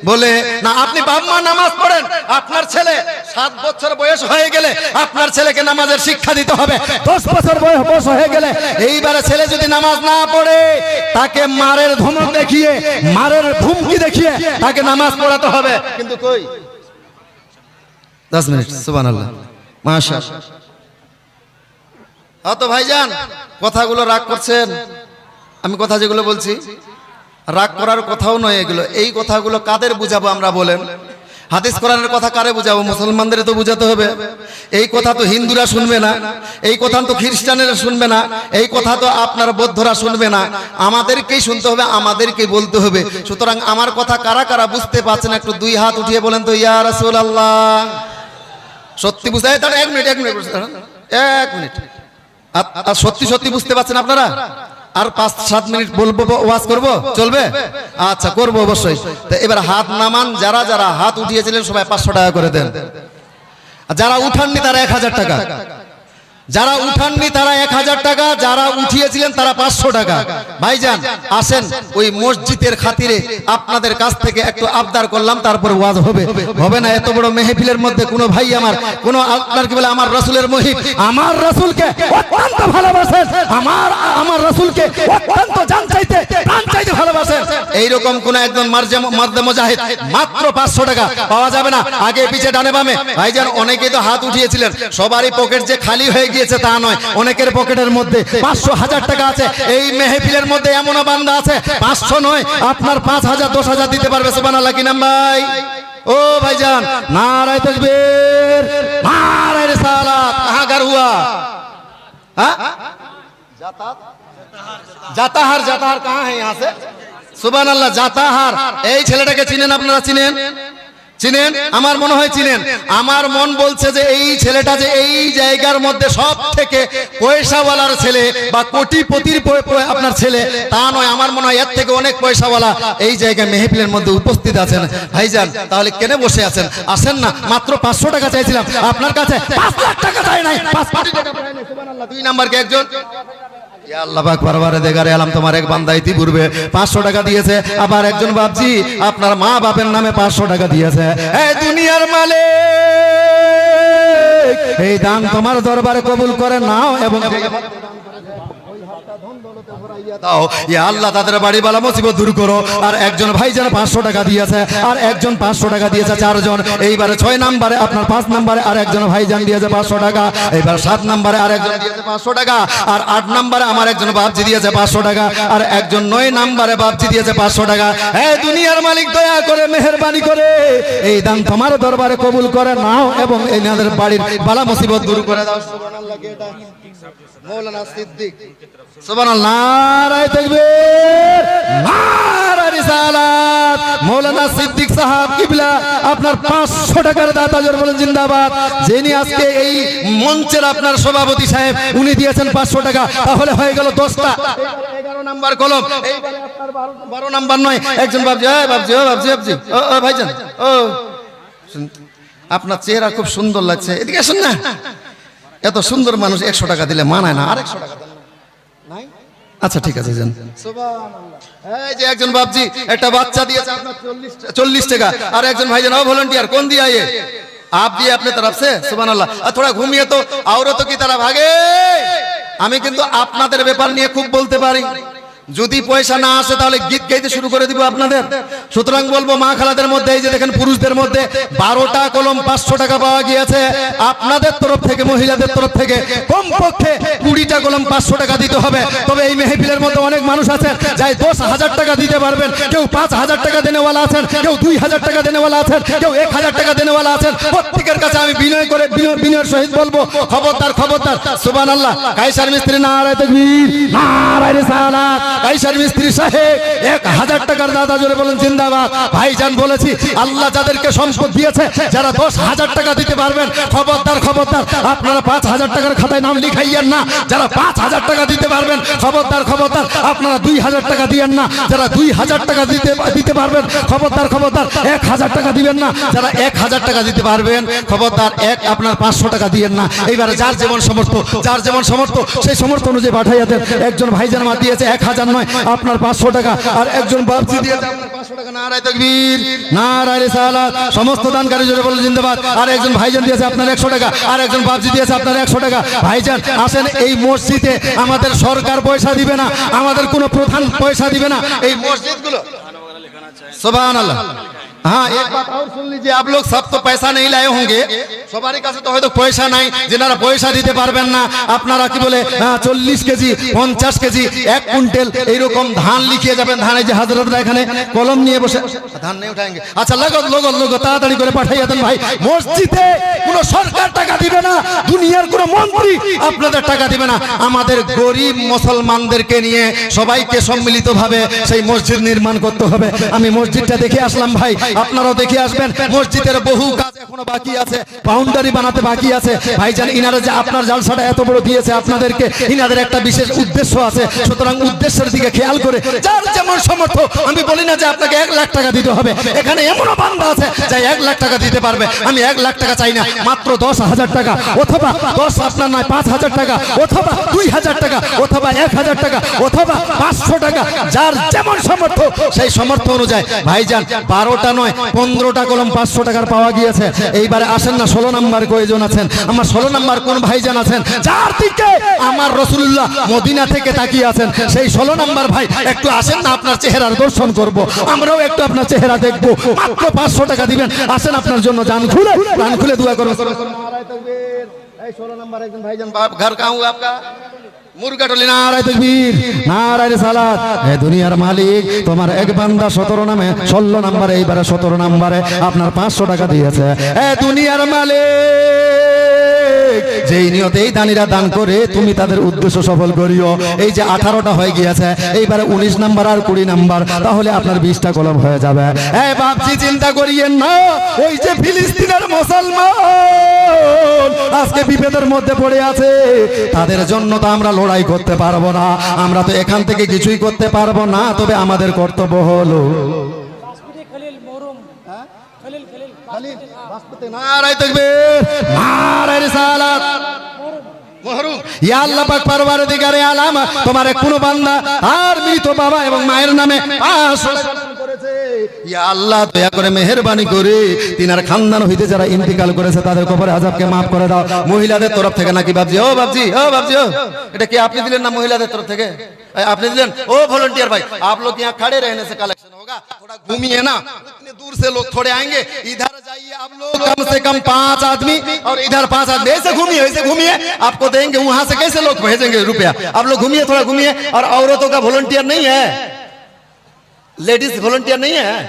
বলে না। আপনি বাপ মা নামাজ পড়েন, আপনার ছেলে 7 বছর বয়স হয়ে গেলে আপনার ছেলেকে নামাজের শিক্ষা দিতে হবে। 10 বছর বয়স হয়ে গেলে এইবারে ছেলে যদি নামাজ না পড়ে তাকে মারের ধমক দেখিয়ে, মারের ধুমকি দেখিয়ে তাকে নামাজ পড়াতে হবে। কিন্তু কই 10 মিনিট। সুবহানাল্লাহ, মাশাআল্লাহ। তো ভাইজান, কথাগুলো রাগ করছেন, আমি কথা যেগুলো বলছি রাগ করার কথাও নয় এগুলো। এই কথাগুলো কাদের বুঝাবো আমরা বলেন? হাদিস কোরআনের কথা কারে বুঝাবো? মুসলমানদের তো বুঝাতে হবে। এই কথা তো হিন্দুরা শুনবে না, এই কথা তো খ্রিস্টানেরা শুনবে না, এই কথা তো আপনার বৌদ্ধরা শুনবে না, আমাদেরকেই শুনতে হবে, আমাদেরকেই বলতে হবে। সুতরাং আমার কথা কারা কারা বুঝতে পারছেন একটু 2 হাত উঠিয়ে বলেন তো, ইয়া রাসূলুল্লাহ। সত্যি বুঝতে, তাহলে 1 মিনিট 1 মিনিট। আর সত্যি সত্যি বুঝতে পারছেন আপনারা? আর 5-7 মিনিট বলবো, ওয়াজ করবো, চলবে? আচ্ছা, করবো অবশ্যই। তো এবার হাত নামান, যারা যারা হাত উঠিয়েছিলেন সবাই 500 টাকা করে দেন। যারা উঠাননি তারা 1000 টাকা, যারা উঠাননি তারা 1000 টাকা, যারা উঠিয়েছিলেন তারা 500 টাকা। ভাইজান আসেন, ওই মসজিদের খাতিরে আপনাদের কাছ থেকে একটু আবদার করলাম, তারপর ওয়াজ হবে না। এত বড় মেহফিলের মধ্যে কোনো ভাই আমার, কোনো আপনার কি বলে, আমার রাসূলের মহিব, আমার রাসূলকে অত্যন্ত ভালোবাসেন, আমার রাসূলকে অত্যন্ত জান চাইতে প্রাণ চাইতে ভালোবাসেন, এইরকম কোন একজন মারদে মুজাহিদ মাত্র 500 টাকা পাওয়া যাবে না? আগে পিছে ডানে বামে। ভাইজান অনেকেই তো হাত উঠিয়েছিলেন, সবারই পকেট যে খালি হয়ে গিয়েছে তা নয়, অনেকের পকেটের মধ্যে 500-1000 টাকা আছে। এই মেহফিলের মধ্যে এমনও বান্দা আছে 500 নয়, আপনার 5000 10,000 দিতে পারবে। সুবহানাল্লাহ কি নাম ভাই? ও ভাইজান, নারায়ে তাকবীর, নারায়ে রিসালাত। कहां घर हुआ? জাতাহার कहां है यहां से? সুবহানাল্লাহ, জাতাহার। এই ছেলেটাকে চিনেন আপনারা? চিনেন? আমার মনে হয় চিনেন। আমার মন বলছে যে এই ছেলেটা যে এই জায়গার মধ্যে সব থেকে পয়সাওয়ালার ছেলে বা কোটিপতির আপনার ছেলে তা নয়, আমার মনে হয় এর থেকে অনেক পয়সাওয়ালা এই জায়গায় মেহফিলের মধ্যে উপস্থিত আছেন। ভাইজান তাহলে কেন বসে আছেন? আসেন না। মাত্র 500 টাকা চাইছিলাম, আপনার কাছে 5 লাখ টাকা চাই নাই, 5 কোটি টাকা চাই নাই। সুবহানাল্লাহ। 2 নাম্বারকে একজন, ইয়া আল্লাহ পাক পরবারে দেগারে আলম, তোমার এক বান্দা ইতিপূর্বে 500 টাকা দিয়েছে, আবার একজন বাপজি আপনার মা বাপের নামে 500 টাকা দিয়েছে। এই দুনিয়ার মালিক, এই দান তোমার দরবারে কবুল করে নাও এবং দাও ইয়া আল্লাহ, তাদের বাড়ি বালা মুসিবত দূর করো। আর একজন ভাইজান 500 টাকা দিয়েছে, আর একজন 500 টাকা দিয়েছে, 4 জন। এইবারে 6 নম্বরে আপনার 5 নম্বরে আর একজন ভাইজান দিয়েছে 500 টাকা। এইবার 7 নম্বরে আর একজন দিয়েছে 500 টাকা। আর 8 নম্বরে আমার একজন বাপজি দিয়েছে 500 টাকা। আর একজন 9 নম্বরে বাপজি দিয়েছে 500 টাকা। হে দুনিয়ার মালিক, দয়া করে মেহেরবানি করে এই দান তোমার দরবারে কবুল করে নাও এবং এনাদের বাড়ির বালা মুসিবত দূর করে দাও। সুবহানাল্লাহ। কে এটা? মৌলানা সিদ্দিক। সুবহানাল্লাহ। নারায়ে তাকবীর, নারায়ে রিসালাত। মৌলানা সিদ্দিক সাহেব কিবলা আপনার 500 টাকার দাতা, জোরে বলেন জিন্দাবাদ। যিনি আজকে এই মঞ্চের আপনার সভাপতি সাহেব, উনি দিয়েছেন 500 টাকা। তাহলে হয়ে গেল 10টা। 11 নাম্বার কলম। এইবারে আপনার 12 নাম্বার নয়, একজন বাবজি, বাবজি, বাবজি, ও ভাইজান, ও আপনার চেহারা খুব সুন্দর লাগছে, এদিকে আসুন না। এত সুন্দর মানুষ 100 টাকা দিলে মানায় না, আর 100 টাকা দেন নাই? আচ্ছা ঠিক আছে যান। সুবহানাল্লাহ। এই যে একজন বাবজি একটা বাচ্চা দিয়েছে আপনার 40 টাকা। আর একজন ভাইজান ও ভলান্টিয়ার, কোন দিয়া ये आप दिए अपने तरफ से? সুবহানাল্লাহ। আর থোড়া ঘুমিয়ে তো औरतों की तरह भागे। আমি কিন্তু আপনাদের ব্যাপার নিয়ে খুব বলতে পারি। যদি পয়সা না আসে তাহলে গীত গাইতে শুরু করে দিব আপনাদের। সুতরাং বলবো মা খালাদের মধ্যে, এই যে দেখেন পুরুষদের মধ্যে 12টা কলম 500 টাকা পাওয়া গিয়েছে। আপনাদের তরফ থেকে, মহিলাদের তরফ থেকে কমপক্ষে 20টা কলম 500 টাকা দিতে হবে। তবে এই মেহফিলের মধ্যে অনেক মানুষ আছেন যাই 10,000 টাকা দিতে পারবেন। কেউ 5,000 টাকা দেনেওয়ালা আছেন, কেউ 2,000 টাকা দেনেওয়ালা আছেন, কেউ 1,000 টাকা দেনেওয়ালা আছেন। প্রত্যেকের কাছে আমি বিনয়ের সহিত বলবো, খবরদার খবরদার। সুবহানাল্লাহ। কায়সার মিস্ত্রি, নারায়ে তাকবীর, নারায়ে রিসালাত। কায়সার মিস্ত্রি সাহেব 1,000 টাকার দাদা, জোরে বলেন জিন্দাবাদ। ভাইজান বলেছি, আল্লাহ যাদেরকে সম্পদ দিয়েছে, যারা 10,000 টাকা দিতে পারবেন, খবরদার খবরদার আপনারা 5,000 টাকার খাতায় নাম লিখাইয়েন না। যারা 5,000 টাকা দিতে পারবেন, খবরদার খবরদার আপনারা 2,000 টাকা দিয়েন না। যারা 2,000 টাকা দিতে পারবেন, খবরদার খবরদার 1,000 টাকা দিবেন না। যারা 1,000 টাকা দিতে পারবেন, খবরদার আপনার 500 টাকা দিয়েন না। এইবারে যার যেমন সমর্থ সেই সমর্থ অনুযায়ী পাঠাইয়া দেন। একজন ভাইজান মা দিয়েছে 1,000 নয়, আপনার 500 টাকা। আর একজন বাপজি দিয়েছে আপনার 500 টাকা। নারায়ে তাকবীর, নারায়ে রিসালাত। সমস্ত দানকারী জোরে বলেন জিন্দাবাদ। আর একজন ভাইজান দিয়েছে আপনার 100 টাকা। আর একজন বাপজি দিয়েছে আপনার 100 টাকা। ভাইজান আসেন, এই মসজিদে আমাদের সরকার পয়সা দিবে না, আমাদের কোনো প্রধান পয়সা দিবে না। এই মসজিদগুলো, সুবহানাল্লাহ। हाँ, एक बात और सुन लीजिए, आप लोग सब तो पैसा नहीं लाए होंगे, সবারই কাছে তো হয়তো পয়সা নাই। যারা পয়সা দিতে পারবেন না, আপনারা কি বলে 40 কেজি, 50 কেজি, 1 কুইন্টাল এইরকম ধান লিখিয়ে যাবেন। ধানে যে হাজরতরা এখানে কলম নিয়ে বসে ধান নিয়ে উঠাएंगे। আচ্ছা লোগো তাড়াতাড়ি করে পাঠিয়ে দেন ভাই। মসজিদে কোনো সরকার টাকা দিবে না, দুনিয়ার কোনো মন্ত্রী আপনাদের টাকা দিবে না। আমাদের গরিব মুসলমানদেরকে নিয়ে সবাইকে সম্মিলিতভাবে সেই মসজিদ নির্মাণ করতে হবে। আমি মসজিদটা দেখে আসলাম ভাই, আপনারাও দেখে আসবেন। মসজিদের বহু কাজ এখনো বাকি আছে, বাউন্ডারি বানাতে বাকি আছে। ভাইজান ইনারা যে আপনার জালসাটা এত বড় দিয়েছে আপনাদেরকে, ইনাদের একটা বিশেষ উদ্দেশ্য আছে। সুতরাং উদ্দেশ্যের দিকে খেয়াল করে যার যেমন সামর্থ্য, আমি বলি না যে আপনাকে 1 লাখ টাকা দিতে হবে। এখানে এমনও বান্দা আছে যে 1 লাখ টাকা দিতে পারবে। আমি 1 লাখ টাকা চাই না, মাত্র 10,000 টাকা, অথবা 10 আপনার নয় 5,000 টাকা, অথবা 2,000 টাকা, অথবা 1,000 টাকা, অথবা 500 টাকা। যার যেমন সামর্থ্য সেই সামর্থ্য অনুযায়ী ভাইজান 12টা নয় 15টা কলম 500 টাকার পাওয়া গিয়েছে। এইবারে আসেন না 16 নাম্বার কয়জন আছেন? আমার 16 নাম্বার কোন ভাইজান আছেন যার দিকে আমার রাসূলুল্লাহ মদিনা থেকে তাকিয়ে আছেন? সেই 16 নাম্বার ভাই একটু আসেন না, আপনার চেহারার দর্শন করব, আমরাও একটু আপনার চেহারা দেখব। মাত্র 500 টাকা দিবেন, আসেন আপনার জন্য জান খুলে দোয়া করব। নারায়ে তাকবীর। এই 16 নাম্বার একজন ভাইজান, বাপ ঘর কাহু आपका মুরগাটলি। নারায়ে তাকবীর, নারায়ে রিসালাত। হে দুনিয়ার মালিক, তোমার এক বান্দা 17 নামে 16 নম্বরে, এইবারে 17 নম্বরে আপনার 500 টাকা দিয়েছে। হে দুনিয়ার মালিক, যেই নিয়তে এই দানীরা দান করে তুমি তাদের উদ্দেশ্য সফল করিও। এই যে 18টা হয়ে গিয়েছে, এইবারে 19 নাম্বার আর 20 নাম্বার, তাহলে আপনার 20টা কলম হয়ে যাবে। হে বাপজি, চিন্তা করিয়েন না, ওই যে ফিলিস্তিনের মুসলমান আজকে বিপদের মধ্যে পড়ে আছে, তাদের জন্য তো আমরা লড়াই করতে পারবো না, আমরা তো এখান থেকে কিছুই করতে পারবো না। তবে আমাদের কর্তব্য হলো নারায়ে তাকবীর, নারায়ে রিসালাত। ইয়া আল্লাহ পাক পরওয়ারদিগারে আলাম, তোমার কোন বান্দা আর মৃত বাবা এবং মায়ের নামে 500 টাকা করেছে, ইয়া আল্লাহ দয়া করে মেহেরবানি করে তিনার খানদান হইতে যারা ইন্তিকাল করেছে তাদের কবরে আযাবকে maaf করে দাও। মহিলাদের তরফ থেকে নাকি বাবজি? ও বাবজি, ও বাবজি, ও এটা কি আপনি দিলেন না মহিলাদের তরফ থেকে? আপনি দিলেন? ও वॉलंटियर भाई, आप लोग यहाँ खड़े रहने से कलेक्शन होगा, थोड़ा घूमिए ना, इतने दूर से लोग थोड़े आएंगे, इधर जाइए आप लोग कम से कम 5 आदमी और इधर 5 आदमी, ऐसे घूमिए, आपको देंगे, वहां से कैसे लोग भेजेंगे रुपया? आप लोग घूमिए, थोड़ा घूमिए। और औरतों का वॉलंटियर नहीं है, लेडीज वॉलंटियर नहीं है।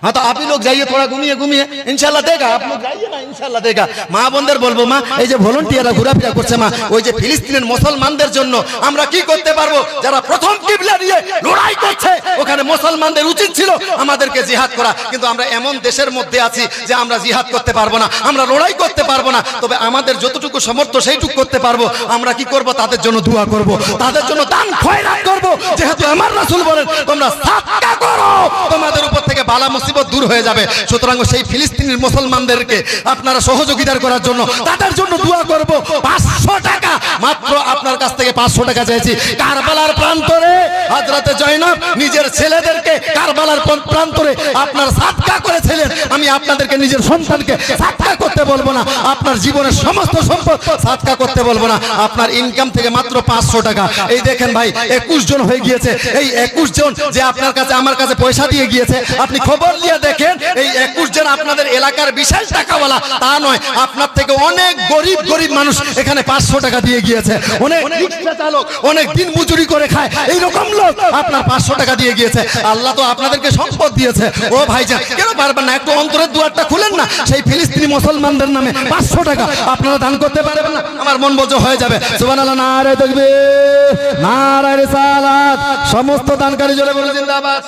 हाँ तो आप ही लोग जाइए, थोड़ा घूमिए, इंशाल्लाह देगा, आप लोग जाइए ना, इंशाल्लाह देगा। মা বোনদের বলবো, মা এই যে ভলান্টিয়াররা ঘোরাফেরা করছে, মা ওই যে ফিলিস্তিনের মুসলমানদের জন্য আমরা কি করতে পারবো? যারা প্রথম কিবলা নিয়ে লড়াই করছে, ওখানে মুসলমানদের উচিত ছিল আমাদেরকে জিহাদ করা, কিন্তু আমরা এমন দেশের মধ্যে আছি যে আমরা জিহাদ করতে পারবো না, আমরা লড়াই করতে পারবো না। তবে আমাদের যতটুকু সামর্থ্য সেইটুকু করতে পারবো। আমরা কি করব? তাদের জন্য দোয়া করব, তাদের জন্য দান খয়রাত করব। যেহেতু আমার রাসূল বলেন তোমরা সাদকা করো, তোমাদের উপর থেকে বালা মুসিবত দূর হয়ে যাবে। সুতরাং সেই ফিলিস্তিনের মুসলমানদেরকে আপনারা সহযোগিতা করার জন্য তাদের জন্য দোয়া করব। 500 টাকা মাত্র আপনার কাছ থেকে 500 টাকা চাইছি। কারবালার প্রান্তরে হযরতে জয়নব নিজের ছেলেদেরকে কারবালার প্রান্তরে আপনার সাদকা করেছিলেন। আমি আপনাদেরকে নিজের সন্তানকে সাদকা করতে বলবো না, আপনার জীবনের সমস্ত সম্পদ সাদকা করতে বলবো না। আপনার ইনকাম থেকে মাত্র 500 টাকা। এই দেখেন ভাই, 21 জন হয়ে গিয়েছে। এই 21 জন যে আপনার কাছে আমার কাছে পয়সা দিয়ে গিয়েছে, আপনি খবর নিয়ে দেখেন, এই 21 জন আপনাদের এলাকার বিশাল টাকাওয়ালা তা নয়, আপনার থেকে অনেক গরিব মানুষ এখানে 500 টাকা দিয়ে গিয়েছে। অনেক রিকশা চালক অনেক দিন মজুরি করে খায়, এইরকম লোক আপনার 500 টাকা দিয়ে গিয়েছে। আল্লাহ তো আপনাদেরকে সম্পদ দিয়েছে। ও ভাইজান, কেন পারবেন না? একটু অন্তরের দুয়ারটা খুলেন না, সেই ফিলিস্তিনি মুসলমানদের নামে 500 টাকা আপনারা দান করতে পারবেন না? আমার মন বলছে হয়ে যাবে। সুবহানাল্লাহ, নারে তাকবীর, নারে রিসালাত। সমস্ত দানকারী জোরে বলে জিন্দাবাদ।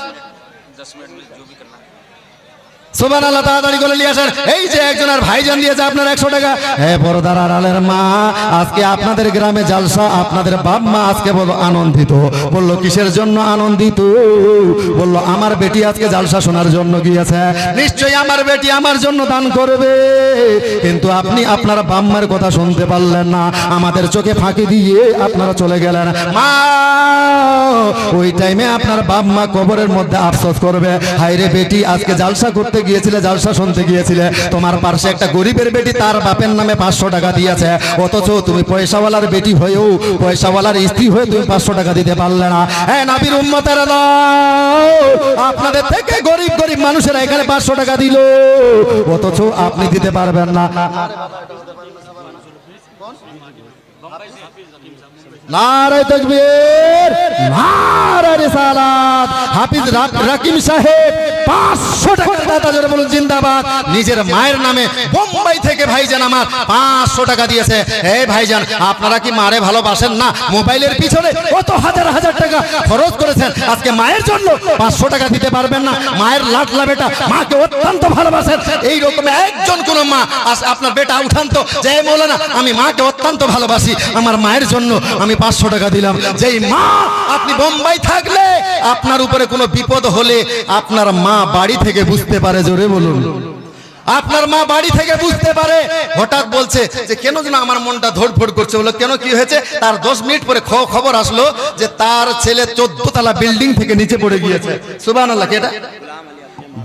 সুবহানাল্লাহ, তাড়াতাড়ি করে নিয়ে আসেন। এই যে একজন আর ভাইজান দিয়েছে আপনার 100 টাকা। হে পর্দার আড়ালের মা, আজকে আপনাদের গ্রামে জালসা, আপনাদের বাপ মা আজকে বলো আনন্দিত। বললো কিসের জন্য আনন্দিত? বললো আমার বেটি আজকে জালসা শোনার জন্য গিয়েছে, নিশ্চয়ই আমার বেটি আমার জন্য দান করবে। কিন্তু আপনি আপনার বাপ মার কথা শুনতে পারলেন না, আমাদের চোখে ফাঁকি দিয়ে আপনারা চলে গেলেন। মা ওই টাইমে আপনার বাপ মা কবরের মধ্যে আফসোস করবে, হায় রে বেটি আজকে জালসা করতে গিয়েছিলে, জালসা শুনতে গিয়েছিলে, তোমার পাশে একটা গরিবের বেটি তার বাপের নামে 500 টাকা দিয়েছে, অথচ তুমি পয়সাওয়ালার বেটি হয়েও, পয়সাওয়ালার স্ত্রী হয়ে তুমি 500 টাকা দিতে পারলে না। হ্যাঁ নবীর উম্মতেরা দাও, আপনাদের থেকে গরিব মানুষেরা এখানে 500 টাকা দিল, অথচ আপনি দিতে পারবেন না। নারে তাকবীর, নারে রিসালাত। হাফিজ রাকিম সাহেব 500 টাকা দাতা জোরে বলুন জিন্দাবাদ। নিজের মায়ের নামে বোম্বাই থেকে ভাইজান আমার 500 টাকা দিয়েছে। এই ভাইজান, আপনারা কি মারে ভালোবাসেন না? মোবাইলের পিছনে কত হাজার টাকা খরচ করেছেন, আজকে মায়ের জন্য 500 টাকা দিতে পারবেন না? মায়ের লাডলা বেটা মাকে অত্যন্ত ভালোবাসেন। এই রকম একজন কোন মা আপনার বেটা উঠান তো, যে মৌলানা আমি মাকে অত্যন্ত ভালোবাসি, আমার মায়ের জন্য আমি 500 টাকা দিলাম। যেই মা আপনি বোম্বাই থাকলে আপনার উপরে কোনো বিপদ হলে আপনার মা বাড়ি থেকে বুঝতে পারে, জোরে বলুন। আপনার মা বাড়ি থেকে বুঝতে পারে, হঠাৎ বলছে যে কেন যেন আমার মনটা ধড়ফড় করছে। বলো কেন, কি হয়েছে? তার 10 মিনিট পরে খবর আসলো যে তার ছেলে 14 তলা বিল্ডিং থেকে নিচে পড়ে গিয়েছে। সুবহানাল্লাহ, এটা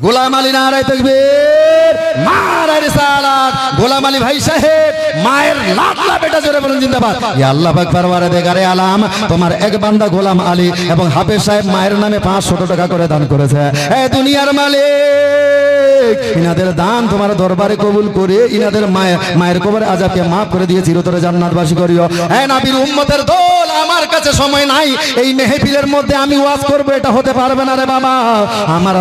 গোলাম আলী, নারে তাকবীর, নারে রিসালাত। গোলাম আলী ভাই সাহেব মায়ের লাডলা বেটা জোরে বলুন জিন্দাবাদ। ইয়া আল্লাহ পাক পরওয়ারদিগারে আলাম, তোমার এক বান্দা গোলাম আলী এবং হাফেজ সাহেব মায়ের নামে 500 টাকা করে দান করেছে। হে দুনিয়ার মালিক, ইনাদের দান তোমার দরবারে কবুল করে ইনাদের মায়ের কবরে আযাবকে maaf করে দিয়ে চিরতরে জান্নাতবাসী করিও। হে নবীর উম্মতের দল, আমার কাছে সময় নাই, এই মেহফিলের মধ্যে আমি ওয়াজ করব এটা হতে পারবে না রে বাবা। আমার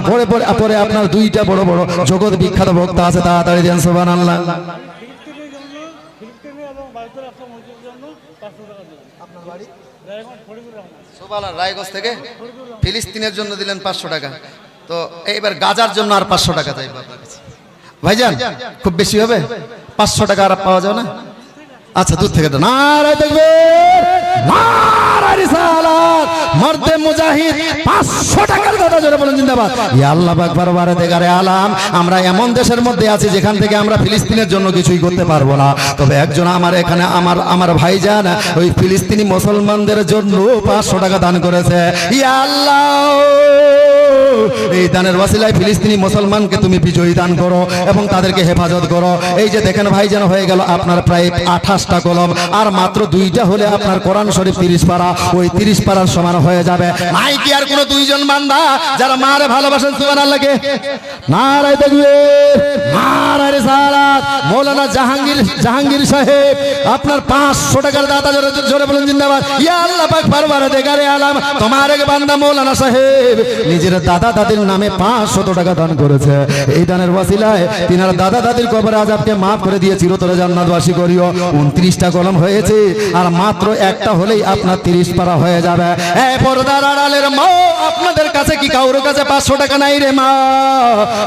পরে আপনার 2টা বড় বড় জগৎ বিখ্যাত বক্তা আছে, তাড়াতাড়ি দেন সুবহানাল্লাহ। সুবহানাল্লাহ, রায়গঞ্জ থেকে ফিলিস্তিনের জন্য দিলেন 500 টাকা। তো এইবার গাজার জন্য আর 500 টাকা চাইবো আপনার কাছে। ভাইজান খুব বেশি হবে, 500 টাকা আর পাওয়া যাবে না? আচ্ছা দূর থেকে দেন। নারে তাকবীর, নারে রিসালাত। মর্দে মুজাহিদ 500 টাকার কথা জোরে বলেন জিন্দাবাদ। ইয়া আল্লাহ পাক পরওয়ারদিগারে আলাম, আমরা এমন দেশের মধ্যে আছি যেখান থেকে আমরা ফিলিস্তিনের জন্য কিছুই করতে পারবো না, তবে একজন আমার এখানে আমার ভাইজান ওই ফিলিস্তিনি মুসলমানদের জন্য 500 টাকা দান করেছে। ইয়া আল্লাহ, এই দানের ওয়াসিলায় ফিলিস্তিনি মুসলমানকে তুমি বিজয়ী দান করো এবং তাদেরকে হেফাজত করো। এই যে দেখেন ভাই, যেন হয়ে গেল আপনার প্রায় 28টা কলম, আর মাত্র 2টা হলে আপনার কোরআন শরীফ 30 পারা, ওই 30 পারার সমান হয়ে যাবে। নাই কি আর কোনো দুইজন বান্দা যারা মারে ভালোবাসেন সুবহানাল্লাহকে? নারায়ে তাকবীর, নারায়ে রিসালাত। মৌলানা জাহাঙ্গীর সাহেব আপনার 500 টাকার দাতা, জোরে বলেন জিন্দাবাদ। ইয়া আল্লাহ পাক পরওয়ারদিগারে আলম, তোমার এক বান্দা মৌলানা সাহেব নিজের দাদা দাদির নামে 500 টাকা দান করেছে। এই দানের ওয়াসিলায় তিনার দাদা দাদির কবর আযাবকে মাফ করে দিয়ে চিরতরে জান্নাতবাসী করিও। 29টা কলম হয়েছে, আর মাত্র একটা হলেই আপনার 30 পারা হয়ে যাবে। এই পর্দার আড়ালের মা, আপনাদের কাছে কি কারোর কাছে 500 টাকা নাই রে মা?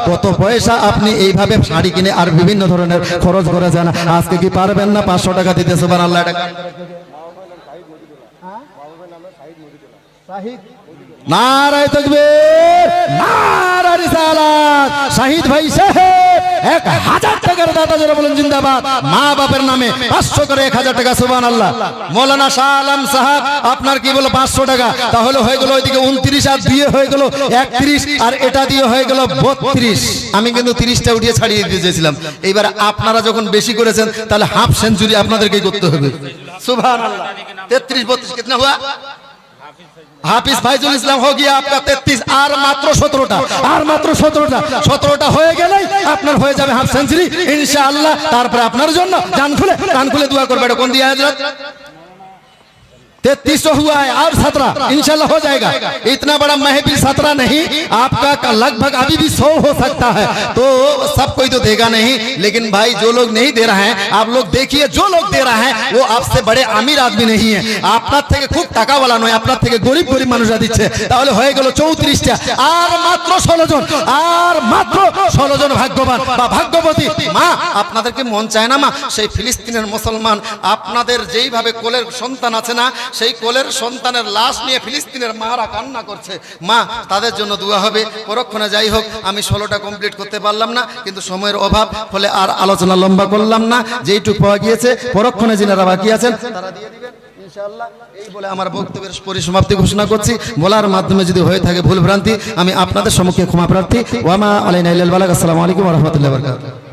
কত পয়সা আপনি এইভাবে শাড়ি কিনে আর বিভিন্ন ধরনের খরচ করেছেন, আজকে কি পারবেন না 500 টাকা দিতে? সুবহানাল্লাহ। নারায়ে তাকবীর, নারায়ে রিসালাত। শাহিদ ভাই সাহেব 1000 টাকার দাতা, যারা বলেন জিন্দাবাদ। মা বাপের নামে 500 করে 1000 টাকা, সুবহানাল্লাহ। মৌলানা শাহ আলম সাহেব আপনার কি বলো 500 টাকা, তাহলে হয়ে গেল ওইদিকে 29, আর দিয়ে হয়ে গেল 31, আর এটা দিয়ে হয়ে গেল 32। আমি কিন্তু 30টা উঠিয়ে ছাড়িয়ে দিতে চেয়েছিলাম। এইবার আপনারা যখন বেশি করেছেন, তাহলে হাফ সেঞ্চুরি আপনাদেরকেই করতে হবে। সুবহানাল্লাহ। 33 32 कितना हुआ? हाफिज फाइजुल इस्लाम हो गया आपका 33, আর মাত্র 17টা, আর মাত্র 17টা হয়ে গেলেই আপনার হয়ে যাবে হাফ সেঞ্চুরি ইনশাআল্লাহ। তারপরে আপনার জন্য জান খুলে কান খুলে দোয়া করবে। এটা কোন দিয়া হযরত? 33 हुआ है और 17 इंशाल्लाह हो जाएगा। इतना बड़ा महफिल 17 नहीं, आपका लगभग अभी भी 100 हो सकता है। तो सब कोई तो देगा नहीं, लेकिन भाई जो लोग नहीं दे रहे हैं, आप लोग देखिए, जो लोग दे रहे हैं वो आपसे बड़े अमीर आदमी नहीं है, আপনার থেকে খুব টাকাওয়ালা নয়, আপনার থেকে গরিব গরিব মানুষরা দিচ্ছে। তাহলে হয়ে গেল 34টা, আর মাত্র 16 জন, আর মাত্র 16 জন ভাগ্যবান বা ভাগ্যবতী মা। আপনাদেরকে মন চায় না মা, সেই ফিলিস্তিনের মুসলমান আপনাদের যেইভাবে কোলের সন্তান আছে না, সেই কোলের সন্তানের লাশ নিয়ে ফিলিস্তিনের মারা কান্না করছে। মা, তাদের জন্য দোয়া হবে। পরক্ষণে যাই হোক, আমি 16টা কমপ্লিট করতে পারলাম না, কিন্তু সময়ের অভাব ফলে আর আলোচনা লম্বা করলাম না। যেইটুকু পাওয়া গিয়েছে পরক্ষণে যিনারা বাকি আছেন তারা দিয়ে দিবেন ইনশাআল্লাহ। এই বলে আমার বক্তব্যের পরিসমাপ্তি ঘোষণা করছি। বলার মাধ্যমে যদি হয়ে থাকে ভুল ভ্রান্তি, আমি আপনাদের সম্মুখে ক্ষমা প্রার্থী। ওয়ামা আলাইনা ইল্লাল বালাগ। আসসালামু আলাইকুম ওয়া রাহমাতুল্লাহি ওয়া বারাকাতুহু।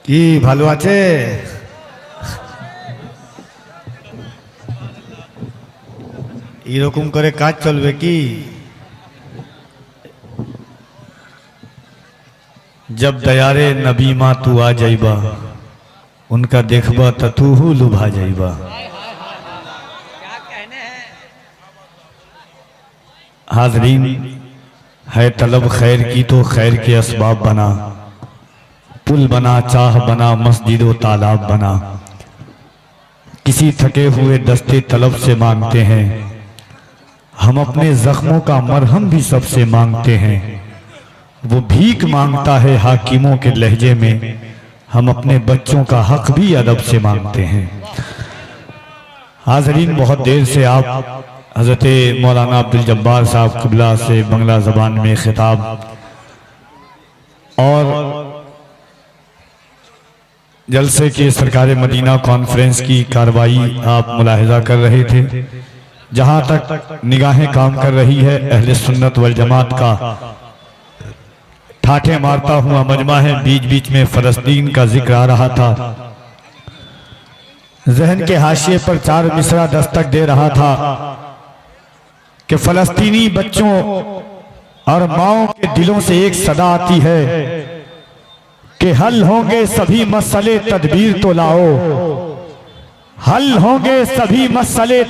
কি ভালো আছে? এরকম করে কাজ চলবে কি? जब दयारे नबी माँ तू आ जाइबा, उनका देखबा ततूहू लुभा जाइबा। हाजरीन, है तलब खैर की तो खैर के असबाब बना, पुल बना, चाह बना, मस्जिद व तालाब बना। किसी थके हुए दस्ते तलब से मांगते हैं, हम अपने जख्मों का मरहम भी सबसे मांगते हैं। वो भीख मांगता है हाकिमों के लहजे में, हम अपने बच्चों का हक भी अदब से मांगते हैं। हाजरीन, बहुत देर से आप हजरत मौलाना अब्दुल जब्बार साहब क़िबला से बंगला ज़बान में खिताब और जलसे के सरकार मदीना कॉन्फ्रेंस की कार्रवाई आप मुलाहिजा कर रहे थे। जहां तक निगाहें काम कर रही है, अहले सुन्नत वल जमात का ठाठे मारता हुआ मजमा है। बीच बीच में फलस्तीन का जिक्र आ रहा था, जहन के हाशिए पर 4 मिसरा दस्तक दे रहा था कि फलस्तीनी बच्चों और माओं के दिलों से एक सदा आती है कि हल होंगे सभी मसले तदबीर तो लाओ, हल होंगे सभी मसले